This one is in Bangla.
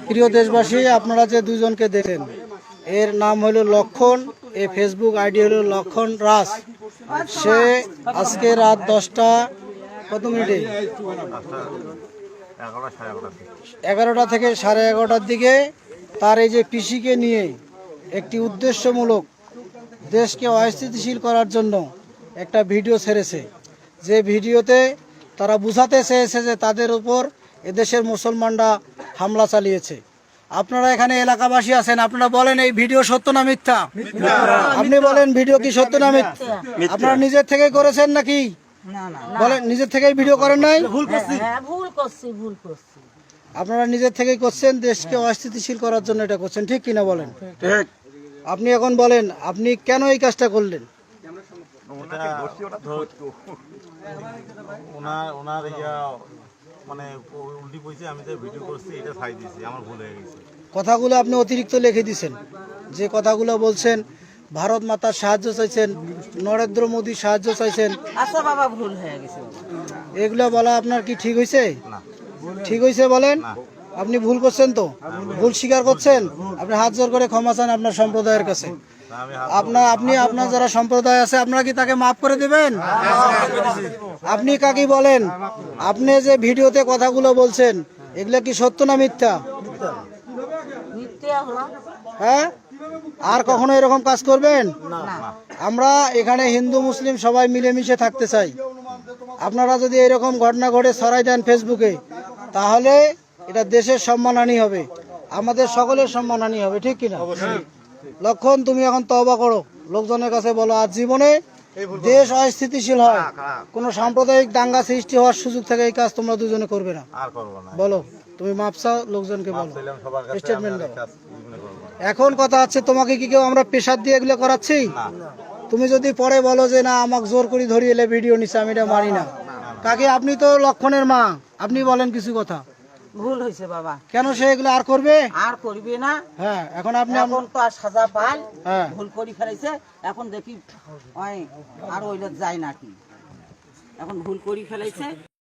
প্রিয় দেশবাসী, আপনারা যে দুজনকে দেখেন, এর নাম হলো লক্ষণ, এই ফেসবুক আইডি হলো লক্ষণ রাজ। সে আজকে রাত 10টা কত মিনিটে 11টা থেকে 11:30টার দিকে তার এই যে পিসিকে নিয়ে একটি উদ্দেশ্যমূলক দেশকে অস্থিতিশীল করার জন্য একটা ভিডিও ছেড়েছে। যে ভিডিওতে তারা বুঝাতে চেয়েছে যে তাদের উপর এদেশের মুসলমানরা হামলা চালিয়েছে। আপনারা এখানে এলাকাবাসী আছেন, আপনারা বলেন এই ভিডিও সত্য না মিথ্যা? আপনি বলেন ভিডিও কি সত্য না মিথ্যা? আপনারা নিজের থেকে করেছেন নাকি? বলেন নিজের থেকেই ভিডিও করেন নাই? আপনারা নিজের থেকেই করছেন, দেশকে অস্থিতিশীল করার জন্য এটা করছেন, ঠিক কিনা বলেন? আপনি এখন বলেন আপনি কেন এই কাজটা করলেন? কথাগুলো আপনি অতিরিক্ত লিখে দিয়েছেন। যে কথাগুলো বলছেন, ভারত মাতার সাহায্য চাইছেন, নরেন্দ্র মোদী সাহায্য চাইছেন, আচ্ছা বাবা, ভুল হয়ে গেছে। এগুলো বলা আপনার কি ঠিক হয়েছে? ঠিক হয়েছে বলেন? আপনি ভুল করছেন তো, ভুল স্বীকার করছেন, আপনি হাত জোর করে ক্ষমা চান আপনার সম্প্রদায়ের কাছে। আপনার যারা সম্প্রদায় আছে, আপনারা কি তাকে মাফ করে দেবেন? আপনি কাকে বলেন? আপনি যে ভিডিওতে কথাগুলো বলছেন, এগুলো কি সত্য না মিথ্যা? হ্যাঁ, আর কখনো এরকম কাজ করবেন? আমরা এখানে হিন্দু মুসলিম সবাই মিলেমিশে থাকতে চাই। আপনারা যদি এরকম ঘটনা ঘটে ছড়াই দেন ফেসবুকে, তাহলে এটা দেশের সম্মানহানি হবে, আমাদের সকলের সম্মানহানি হবে, ঠিক কিনা? লক্ষণ, তুমি এখন তওবা করো, লোকজনের কাছে বলো আজ জীবনে দেশ অস্থিতিশীল হয়, কোনো সাম্প্রদায়িক দাঙ্গা সৃষ্টি হওয়ার সুযোগ থাকে, এই কাজ তোমরা দুজনে করবে না। বলো, তুমি মাপ চাও, লোকজনকে বলো, স্টেটমেন্ট দাও। এখন কথা হচ্ছে, তোমাকে কি কেউ আমরা প্রেসার দিয়ে এগুলো করাচ্ছি? তুমি যদি পরে বলো যে না আমাকে জোর করে ধরিয়ে এলে ভিডিও নিচ্ছে, আমি এটা মানি না। কাকে? আপনি তো লক্ষণের মা, আপনি বলেন কিছু কথা। ভুল হয়েছে বাবা। কেন সে এগুলো আর করবে? আর করবে না। হ্যাঁ, এখন আপনি এখন তো আর সাজা পাল, হ্যাঁ, ভুল করে ফেলেছে। এখন দেখি আর ওইটা যায় নাকি, এখন ভুল করে ফেলেছে।